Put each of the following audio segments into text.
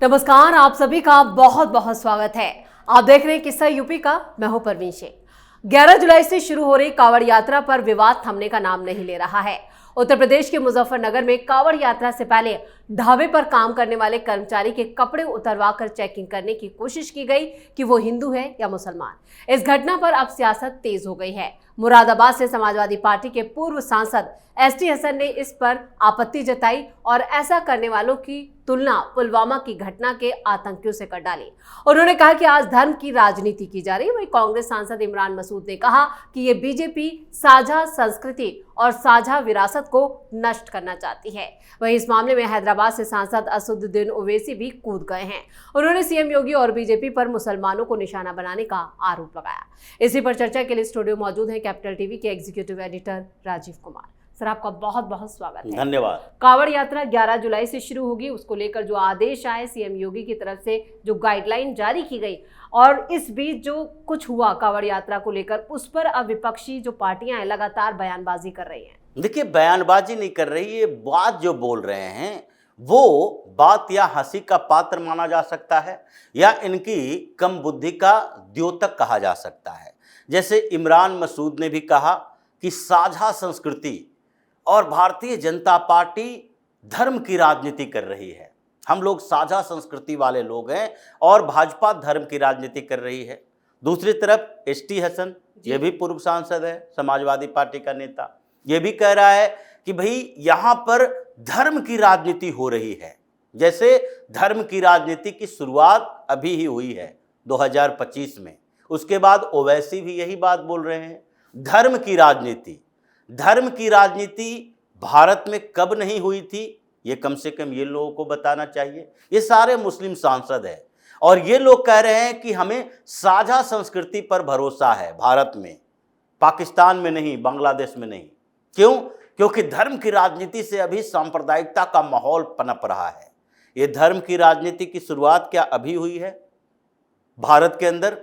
नमस्कार, आप सभी का बहुत बहुत स्वागत है। आप देख रहे हैं किस्सा यूपी का। मैं हूं परवीन शेख। 11 जुलाई से शुरू हो रही कांवड़ यात्रा पर विवाद थमने का नाम नहीं ले रहा है। उत्तर प्रदेश के मुजफ्फरनगर में कांवड़ यात्रा से पहले ढाबे पर काम करने वाले कर्मचारी के कपड़े उतरवाकर चेकिंग करने की कोशिश की गई कि वो हिंदू है या मुसलमान। इस घटना पर अब सियासत तेज हो गई है। मुरादाबाद से समाजवादी पार्टी के पूर्व सांसद एसटी हसन ने इस पर आपत्ति जताई और ऐसा करने वालों की तुलना पुलवामा की घटना के आतंकियों से कर डाली। उन्होंने कहा कि आज धर्म की राजनीति की जा रही है। वहीं कांग्रेस सांसद इमरान मसूद ने कहा कि ये बीजेपी साझा संस्कृति और साझा विरासत को नष्ट करना चाहती है। वहीं इस मामले में हैदराबाद से सांसद असदुद्दीन ओवैसी भी कूद गए हैं। उन्होंने सीएम योगी और बीजेपी पर मुसलमानों को निशाना बनाने का आरोप लगाया। इसी पर चर्चा के लिए स्टूडियो मौजूद है कैपिटल टीवी के executive editor Rajiv Kumar. Sir, आपका बहुत बहुत स्वागत है। धन्यवाद। कांवड़ यात्रा 11 जुलाई से शुरू होगी, उसको लेकर जो आदेश आए सीएम योगी की तरफ से, जो गाइडलाइन जारी की गई, और इस बीच जो कुछ हुआ कांवड़ यात्रा को लेकर, उस पर अब विपक्षी जो पार्टियां हैं लगातार बयानबाजी कर रही हैं। देखिए, बयानबाजी नहीं कर रही, ये बात जो बोल रहे हैं वो बात या हंसी का पात्र माना जा सकता है या इनकी कम बुद्धि का द्योतक कहा जा सकता है। जैसे इमरान मसूद ने भी कहा कि साझा संस्कृति और भारतीय जनता पार्टी धर्म की राजनीति कर रही है। हम लोग साझा संस्कृति वाले लोग हैं और भाजपा धर्म की राजनीति कर रही है। दूसरी तरफ एसटी हसन, ये भी पूर्व सांसद है, समाजवादी पार्टी का नेता, ये भी कह रहा है कि भाई यहाँ पर धर्म की राजनीति हो रही है। जैसे धर्म की राजनीति की शुरुआत अभी ही हुई है 2025 में। उसके बाद ओवैसी भी यही बात बोल रहे हैं, धर्म की राजनीति। धर्म की राजनीति भारत में कब नहीं हुई थी, ये कम से कम ये लोगों को बताना चाहिए। ये सारे मुस्लिम सांसद हैं और ये लोग कह रहे हैं कि हमें साझा संस्कृति पर भरोसा है भारत में, पाकिस्तान में नहीं, बांग्लादेश में नहीं। क्यों? क्योंकि धर्म की राजनीति से अभी सांप्रदायिकता का माहौल पनप रहा है। ये धर्म की राजनीति की शुरुआत क्या अभी हुई है भारत के अंदर?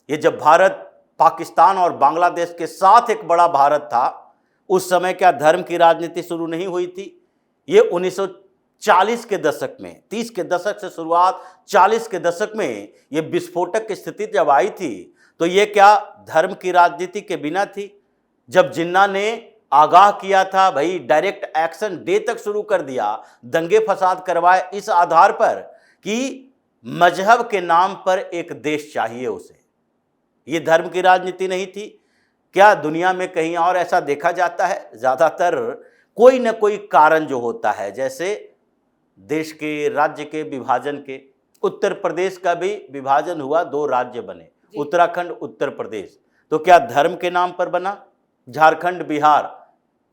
ये जब भारत पाकिस्तान और बांग्लादेश के साथ एक बड़ा भारत था, उस समय क्या धर्म की राजनीति शुरू नहीं हुई थी? ये 1940 के दशक में, 30 के दशक से शुरुआत, 40 के दशक में ये विस्फोटक की स्थिति जब आई थी, तो ये क्या धर्म की राजनीति के बिना थी? जब जिन्ना ने आगाह किया था, भाई डायरेक्ट एक्शन डे तक शुरू कर दिया, दंगे फसाद करवाए इस आधार पर कि मजहब के नाम पर एक देश चाहिए उसे, ये धर्म की राजनीति नहीं थी? क्या दुनिया में कहीं और ऐसा देखा जाता है? ज़्यादातर कोई न कोई कारण जो होता है, जैसे देश के राज्य के विभाजन के, उत्तर प्रदेश का भी विभाजन हुआ, 2 राज्य बने, उत्तराखंड उत्तर प्रदेश, तो क्या धर्म के नाम पर बना? झारखंड बिहार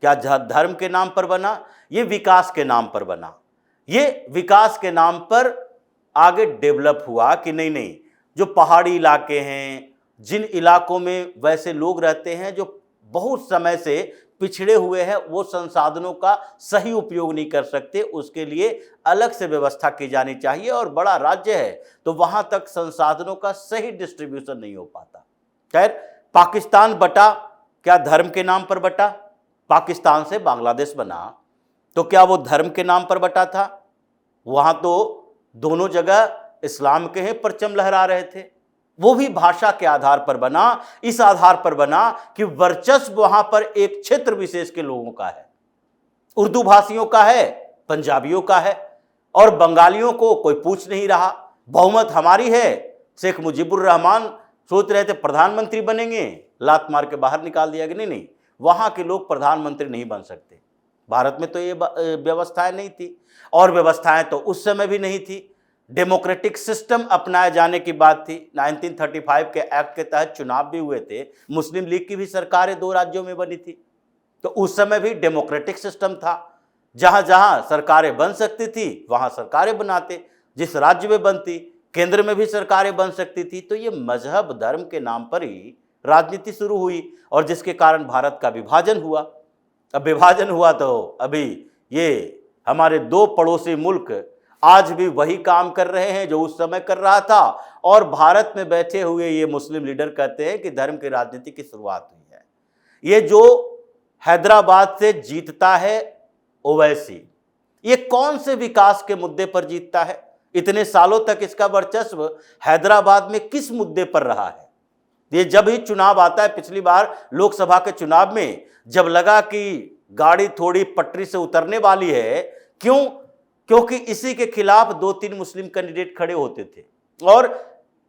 क्या धर्म के नाम पर बना? ये विकास के नाम पर बना। ये विकास के नाम पर आगे डेवलप हुआ कि नहीं नहीं, जो पहाड़ी इलाके हैं, जिन इलाकों में वैसे लोग रहते हैं जो बहुत समय से पिछड़े हुए हैं, वो संसाधनों का सही उपयोग नहीं कर सकते, उसके लिए अलग से व्यवस्था की जानी चाहिए। और बड़ा राज्य है तो वहां तक संसाधनों का सही डिस्ट्रीब्यूशन नहीं हो पाता। खैर, पाकिस्तान बटा, क्या धर्म के नाम पर बटा? पाकिस्तान से बांग्लादेश बना तो क्या वो धर्म के नाम पर बटा था? वहां तो दोनों जगह इस्लाम के हैं परचम लहरा रहे थे। वो भी भाषा के आधार पर बना, इस आधार पर बना कि वर्चस्व वहां पर एक क्षेत्र विशेष के लोगों का है, उर्दू भाषियों का है, पंजाबियों का है, और बंगालियों को कोई पूछ नहीं रहा। बहुमत हमारी है। शेख मुजीबुर रहमान सोच रहे थे प्रधानमंत्री बनेंगे, लात मार के बाहर निकाल दिया कि नहीं, वहां के लोग प्रधानमंत्री नहीं बन सकते। भारत में तो ये व्यवस्थाएं नहीं थी, और व्यवस्थाएं तो उस समय भी नहीं थी। डेमोक्रेटिक सिस्टम अपनाए जाने की बात थी। 1935 के एक्ट के तहत चुनाव भी हुए थे, मुस्लिम लीग की भी सरकारें 2 राज्यों में बनी थी, तो उस समय भी डेमोक्रेटिक सिस्टम था। जहां जहां सरकारें बन सकती थी वहां सरकारें बनाते, जिस राज्य में बनती केंद्र में भी सरकारें बन सकती थी। तो ये मजहब धर्म के नाम पर ही राजनीति शुरू हुई और जिसके कारण भारत का विभाजन हुआ। अब विभाजन हुआ तो अभी ये हमारे 2 पड़ोसी मुल्क आज भी वही काम कर रहे हैं जो उस समय कर रहा था, और भारत में बैठे हुए ये मुस्लिम लीडर कहते हैं कि धर्म की राजनीति की शुरुआत हुई है। ये जो हैदराबाद से जीतता है ओवैसी, ये कौन से विकास के मुद्दे पर जीतता है? इतने सालों तक इसका वर्चस्व हैदराबाद में किस मुद्दे पर रहा है? ये जब ही चुनाव आता है, पिछली बार लोकसभा के चुनाव में जब लगा कि गाड़ी थोड़ी पटरी से उतरने वाली है, क्यों? क्योंकि इसी के खिलाफ 2-3 मुस्लिम कैंडिडेट खड़े होते थे और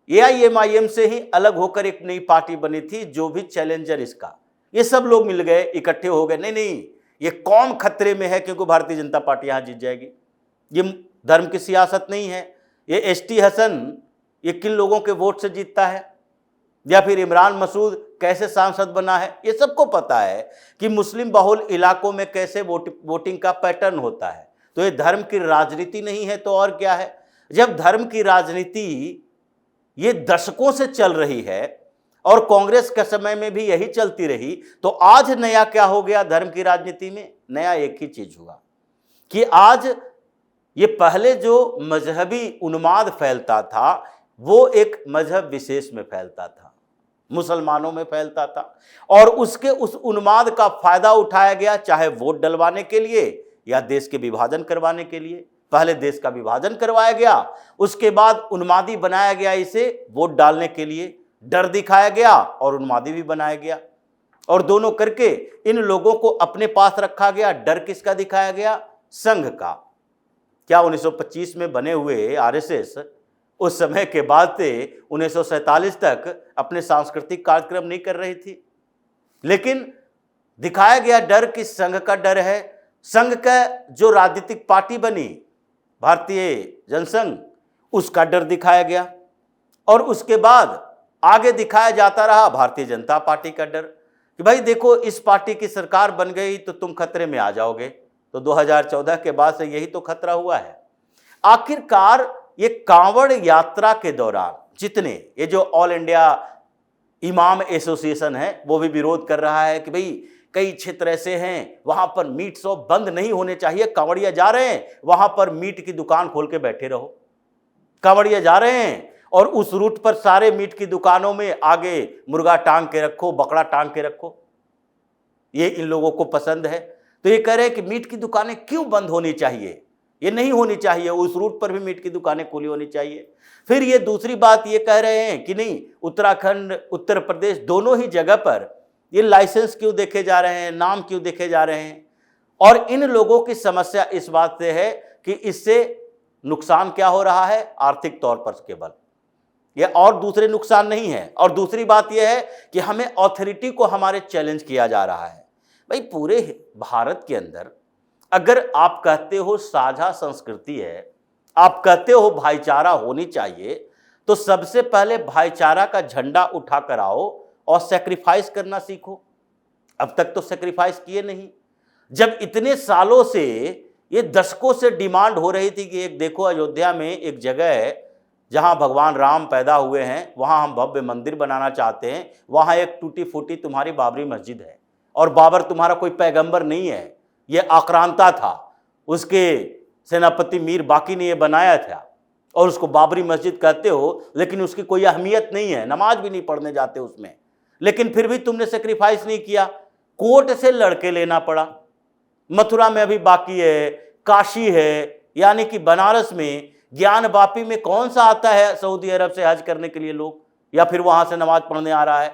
एआईएमआईएम से ही अलग होकर एक नई पार्टी बनी थी, जो भी चैलेंजर इसका, ये सब लोग मिल गए, इकट्ठे हो गए, नहीं ये कौम खतरे में है क्योंकि भारतीय जनता पार्टी यहां जीत जाएगी। ये धर्म की सियासत नहीं है। ये एसटी हसन ये किन लोगों के वोट से जीतता है, या फिर इमरान मसूद कैसे सांसद बना है, ये सबको पता है कि मुस्लिम बहुल इलाकों में कैसे वोटिंग का पैटर्न होता है। तो ये धर्म की राजनीति नहीं है तो और क्या है? जब धर्म की राजनीति ये दशकों से चल रही है और कांग्रेस के समय में भी यही चलती रही, तो आज नया क्या हो गया धर्म की राजनीति में? नया एक ही चीज हुआ कि आज ये पहले जो मजहबी उन्माद फैलता था वो एक मजहब विशेष में फैलता था, मुसलमानों में फैलता था, और उसके उस उन्माद का फायदा उठाया गया, चाहे वोट डलवाने के लिए या देश के विभाजन करवाने के लिए। पहले देश का विभाजन करवाया गया, उसके बाद उन्मादी बनाया गया, इसे वोट डालने के लिए डर दिखाया गया और उन्मादी भी बनाया गया, और दोनों करके इन लोगों को अपने पास रखा गया। डर किसका दिखाया गया? संघ का। क्या 1925 में बने हुए आरएसएस उस समय के बाद से 1947 तक अपने सांस्कृतिक कार्यक्रम नहीं कर रही थी? लेकिन दिखाया गया डर कि संघ का डर है। संघ का जो राजनीतिक पार्टी बनी भारतीय जनसंघ, उसका डर दिखाया गया, और उसके बाद आगे दिखाया जाता रहा भारतीय जनता पार्टी का डर कि भाई देखो इस पार्टी की सरकार बन गई तो तुम खतरे में आ जाओगे। तो 2014 के बाद से यही तो खतरा हुआ है। आखिरकार ये कांवड़ यात्रा के दौरान जितने ये जो ऑल इंडिया इमाम एसोसिएशन है वो भी विरोध कर रहा है कि भाई कई क्षेत्र ऐसे हैं वहां पर मीट शॉप बंद नहीं होने चाहिए, कांवड़िया जा रहे हैं वहां पर मीट की दुकान खोल के बैठे रहो। कांवड़िया जा रहे हैं और उस रूट पर सारे मीट की दुकानों में आगे मुर्गा टांग के रखो, बकरा टांग के रखो, ये इन लोगों को पसंद है। तो ये कह रहे हैं कि मीट की दुकानें क्यों बंद होनी चाहिए, ये नहीं होनी चाहिए, उस रूट पर भी मीट की दुकानें खुली होनी चाहिए। फिर ये दूसरी बात ये कह रहे हैं कि नहीं उत्तराखंड उत्तर प्रदेश दोनों ही जगह पर ये लाइसेंस क्यों देखे जा रहे हैं, नाम क्यों देखे जा रहे हैं। और इन लोगों की समस्या इस बात से है कि इससे नुकसान क्या हो रहा है, आर्थिक तौर पर केवल, ये और दूसरे नुकसान नहीं है। और दूसरी बात यह है कि हमें अथॉरिटी को हमारे चैलेंज किया जा रहा है। भाई पूरे भारत के अंदर अगर आप कहते हो साझा संस्कृति है, आप कहते हो भाईचारा होनी चाहिए, तो सबसे पहले भाईचारा का झंडा उठा कर आओ और सेक्रीफाइस करना सीखो। अब तक तो सेक्रीफाइस किए नहीं। जब इतने सालों से ये दशकों से डिमांड हो रही थी कि एक देखो अयोध्या में एक जगह है जहां भगवान राम पैदा हुए हैं, वहां हम भव्य मंदिर बनाना चाहते हैं, वहां एक टूटी फूटी तुम्हारी बाबरी मस्जिद है और बाबर तुम्हारा कोई पैगंबर नहीं है, ये आक्रांता था, उसके सेनापति मीर बाकी ने ये बनाया था और उसको बाबरी मस्जिद कहते हो, लेकिन उसकी कोई अहमियत नहीं है, नमाज भी नहीं पढ़ने जाते उसमें, लेकिन फिर भी तुमने सेक्रीफाइस नहीं किया, कोर्ट से लड़के लेना पड़ा। मथुरा में अभी बाकी है, काशी है, यानी कि बनारस में ज्ञान वापी में कौन सा आता है सऊदी अरब से हज करने के लिए लोग, या फिर वहां से नमाज पढ़ने आ रहा है,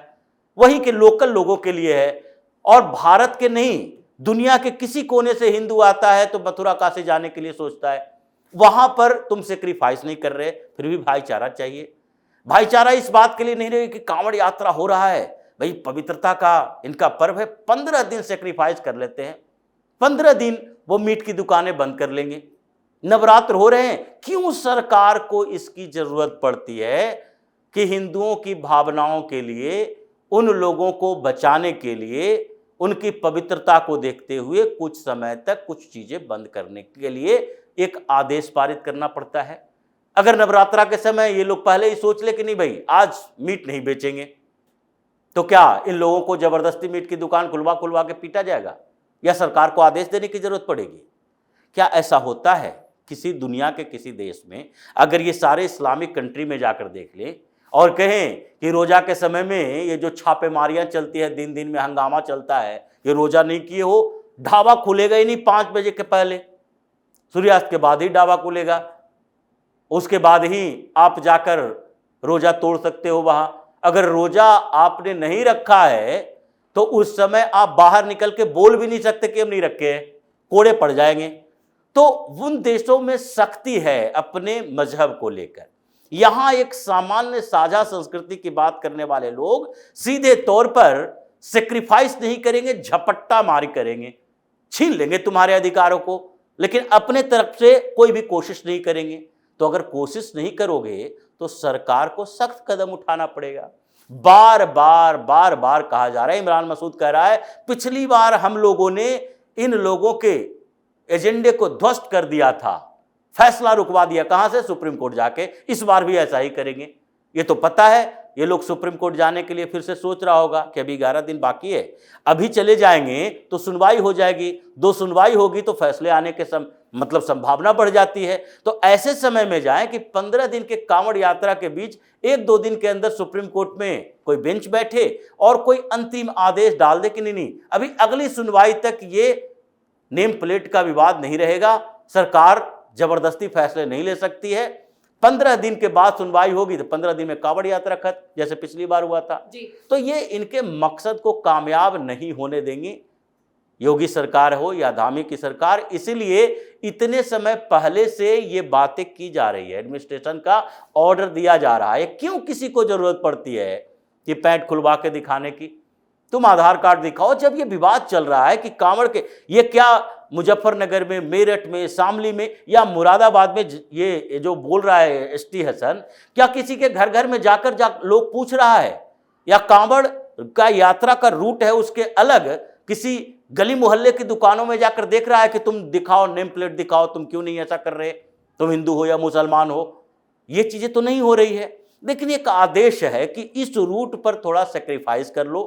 वही के लोकल लोगों के लिए है। और भारत के नहीं, दुनिया के किसी कोने से हिंदू आता है तो मथुरा काशी जाने के लिए सोचता है, वहां पर तुम सेक्रीफाइस नहीं कर रहे, फिर भी भाईचारा चाहिए। भाईचारा इस बात के लिए नहीं रहे कि कांवड़ यात्रा हो रहा है, भाई पवित्रता का इनका पर्व है, 15 दिन सेक्रीफाइस कर लेते हैं, 15 दिन वो मीट की दुकानें बंद कर लेंगे। नवरात्र हो रहे हैं, क्यों सरकार को इसकी जरूरत पड़ती है कि हिंदुओं की भावनाओं के लिए, उन लोगों को बचाने के लिए, उनकी पवित्रता को देखते हुए कुछ समय तक कुछ चीजें बंद करने के लिए एक आदेश पारित करना पड़ता है। अगर नवरात्रा के समय ये लोग पहले ही सोच ले कि नहीं भाई आज मीट नहीं बेचेंगे, तो क्या इन लोगों को जबरदस्ती मीट की दुकान खुलवा खुलवा के पीटा जाएगा, या सरकार को आदेश देने की जरूरत पड़ेगी? क्या ऐसा होता है किसी दुनिया के किसी देश में? अगर ये सारे इस्लामिक कंट्री में जाकर देख ले और कहें कि रोजा के समय में ये जो छापेमारियां चलती है, दिन दिन में हंगामा चलता है, ये रोजा नहीं किए हो ढाबा खुलेगा ही नहीं 5 बजे के पहले, सूर्यास्त के बाद ही ढाबा खुलेगा। उसके बाद ही आप जाकर रोजा तोड़ सकते हो वहां। अगर रोजा आपने नहीं रखा है तो उस समय आप बाहर निकल के बोल भी नहीं सकते कि हम नहीं रखे हैं, कोड़े पड़ जाएंगे। तो उन देशों में सख्ती है अपने मजहब को लेकर। यहां एक सामान्य साझा संस्कृति की बात करने वाले लोग सीधे तौर पर सेक्रीफाइस नहीं करेंगे, झपट्टा मारी करेंगे, छीन लेंगे तुम्हारे अधिकारों को, लेकिन अपने तरफ से कोई भी कोशिश नहीं करेंगे। तो अगर कोशिश नहीं करोगे तो सरकार को सख्त कदम उठाना पड़ेगा। बार बार कहा जा रहा है, इमरान मसूद कह रहा है पिछली बार हम लोगों ने इन लोगों के एजेंडे को ध्वस्त कर दिया था, फैसला रुकवा दिया, कहां से? सुप्रीम कोर्ट जाके। इस बार भी ऐसा ही करेंगे। ये तो पता है ये लोग सुप्रीम कोर्ट जाने के लिए फिर से सोच रहा होगा कि अभी 11 दिन बाकी है, अभी चले जाएंगे तो सुनवाई हो जाएगी, 2 सुनवाई होगी तो फैसले आने के संभावना बढ़ जाती है। तो ऐसे समय में जाएं कि 15 दिन के कांवड़ यात्रा के बीच 1-2 दिन के अंदर सुप्रीम कोर्ट में कोई बेंच बैठे और कोई अंतिम आदेश डाल दे कि नहीं अभी अगली सुनवाई तक ये नेम प्लेट का विवाद नहीं रहेगा, सरकार जबरदस्ती फैसले नहीं ले सकती है। 15 दिन के बाद सुनवाई होगी तो 15 दिन में कांवड़ यात्रा खत्म, जैसे पिछली बार हुआ था जी। तो ये इनके मकसद को कामयाब नहीं होने देंगे, योगी सरकार हो या धामी की सरकार। इसीलिए इतने समय पहले से ये बातें की जा रही है, एडमिनिस्ट्रेशन का ऑर्डर दिया जा रहा है। क्यों किसी को जरूरत पड़ती है कि पैंट खुलवा के दिखाने की? तुम आधार कार्ड दिखाओ। जब ये विवाद चल रहा है कि कांवड़ के, ये क्या मुजफ्फरनगर में, मेरठ में, शामली में या मुरादाबाद में ये जो बोल रहा है एसटी हसन, क्या किसी के घर घर में जाकर लोग पूछ रहा है? या कांवड़ का यात्रा का रूट है उसके अलग किसी गली मोहल्ले की दुकानों में जाकर देख रहा है कि तुम दिखाओ, नेम प्लेट दिखाओ, तुम क्यों नहीं ऐसा कर रहे, तुम हिंदू हो या मुसलमान हो? ये चीजें तो नहीं हो रही है। लेकिन एक आदेश है कि इस रूट पर थोड़ा सेक्रीफाइस कर लो।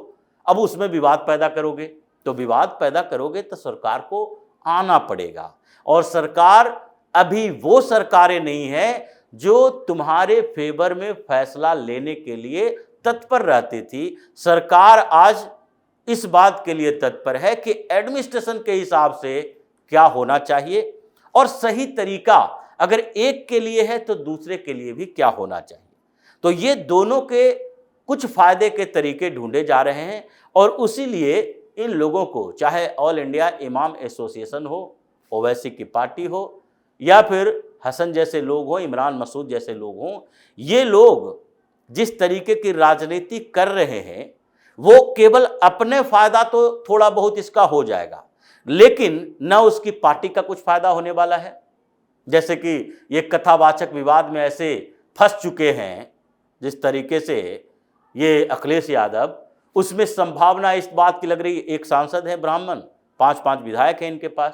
अब उसमें विवाद पैदा करोगे तो विवाद पैदा करोगे तो सरकार को आना पड़ेगा। और सरकार अभी वो सरकारें नहीं है जो तुम्हारे फेवर में फैसला लेने के लिए तत्पर रहती थी। सरकार आज इस बात के लिए तत्पर है कि एडमिनिस्ट्रेशन के हिसाब से क्या होना चाहिए और सही तरीका अगर एक के लिए है तो दूसरे के लिए भी क्या होना चाहिए। तो ये दोनों के कुछ फायदे के तरीके ढूंढे जा रहे हैं और उसीलिए इन लोगों को, चाहे ऑल इंडिया इमाम एसोसिएशन हो, ओवैसी की पार्टी हो या फिर हसन जैसे लोग हों, इमरान मसूद जैसे लोग हों, ये लोग जिस तरीके की राजनीति कर रहे हैं वो केवल अपने फायदा तो थोड़ा बहुत इसका हो जाएगा, लेकिन न उसकी पार्टी का कुछ फायदा होने वाला है। जैसे कि ये कथावाचक विवाद में ऐसे फंस चुके हैं जिस तरीके से ये अखिलेश यादव, उसमें संभावना इस बात की लग रही है, एक सांसद है ब्राह्मण, 5-5 विधायक हैं इनके पास,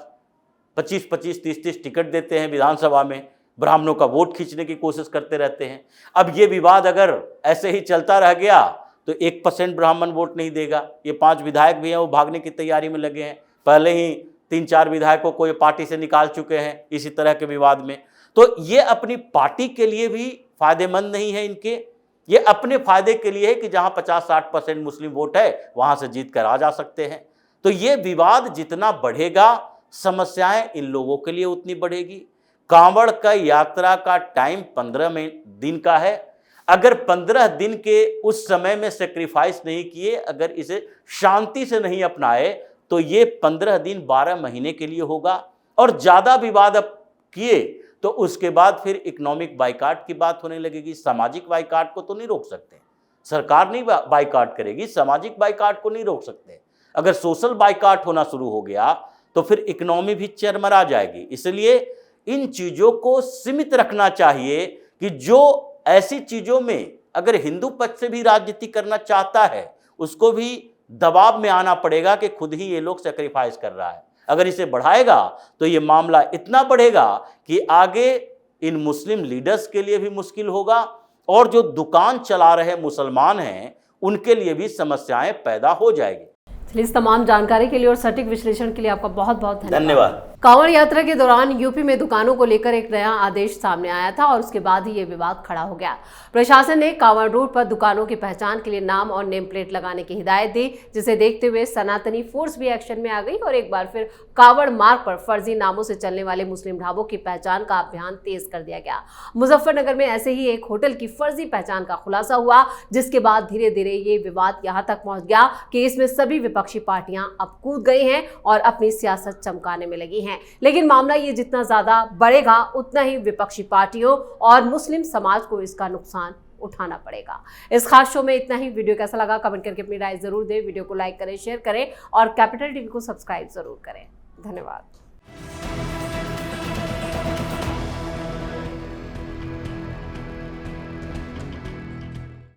25-25, 30-30 टिकट देते हैं विधानसभा में, ब्राह्मणों का वोट खींचने की कोशिश करते रहते हैं। अब ये विवाद अगर ऐसे ही चलता रह गया तो 1% ब्राह्मण वोट नहीं देगा। ये 5 विधायक भी हैं, वो भागने की तैयारी में लगे हैं, पहले ही 3-4 विधायकों को ये पार्टी से निकाल चुके हैं इसी तरह के विवाद में। तो ये अपनी पार्टी के लिए भी फायदेमंद नहीं है इनके, ये अपने फायदे के लिए है कि जहां 50-60% मुस्लिम वोट है वहां से जीत कर आ जा सकते हैं। तो ये विवाद जितना बढ़ेगा समस्याएं इन लोगों के लिए उतनी बढ़ेगी। कांवड़ का यात्रा का टाइम 15 दिन का है। अगर 15 दिन के उस समय में सेक्रीफाइस नहीं किए, अगर इसे शांति से नहीं अपनाए तो ये 15 दिन 12 महीने के लिए होगा। और ज्यादा विवाद अब किए तो उसके बाद फिर इकोनॉमिक बाइकाट की बात होने लगेगी। सामाजिक बाइकाट को तो नहीं रोक सकते, सरकार नहीं बाइकाट करेगी, सामाजिक बाइकाट को नहीं रोक सकते। अगर सोशल बाइकाट होना शुरू हो गया तो फिर इकोनॉमी भी चरमरा जाएगी। इसलिए इन चीजों को सीमित रखना चाहिए कि जो ऐसी चीजों में अगर हिंदू पक्ष से भी राजनीति करना चाहता है उसको भी दबाव में आना पड़ेगा कि खुद ही ये लोग सेक्रीफाइस कर रहा है। अगर इसे बढ़ाएगा तो ये मामला इतना बढ़ेगा कि आगे इन मुस्लिम लीडर्स के लिए भी मुश्किल होगा और जो दुकान चला रहे मुसलमान हैं उनके लिए भी समस्याएं पैदा हो जाएगी। इस तमाम जानकारी के लिए और सटीक विश्लेषण के लिए आपका बहुत बहुत धन्यवाद। कांवड़ यात्रा के दौरान यूपी में दुकानों को लेकर एक नया आदेश सामने आया था और उसके बाद ही ये विवाद खड़ा हो गया। प्रशासन ने कांवड़ रूट पर दुकानों की पहचान के लिए नाम और नेम प्लेट लगाने की हिदायत दी, जिसे देखते हुए सनातनी फोर्स भी एक्शन में आ गई और एक बार फिर कांवड़ मार्ग पर फर्जी नामों से चलने वाले मुस्लिम ढाबों की पहचान का अभियान तेज कर दिया गया। मुजफ्फरनगर में ऐसे ही एक होटल की फर्जी पहचान का खुलासा हुआ, जिसके बाद धीरे धीरे ये विवाद यहाँ तक पहुंच गया कि इसमें सभी विपक्षी पार्टियां अब कूद गई हैं और अपनी सियासत चमकाने में लगी हैं। लेकिन मामला ये जितना ज्यादा बढ़ेगा उतना ही विपक्षी पार्टियों और मुस्लिम समाज को इसका नुकसान उठाना पड़ेगा। इस खास शो में इतना ही। वीडियो कैसा लगा कमेंट करके अपनी राय जरूर दें। वीडियो को लाइक करें, शेयर करें और कैपिटल टीवी को सब्सक्राइब जरूर करें। धन्यवाद।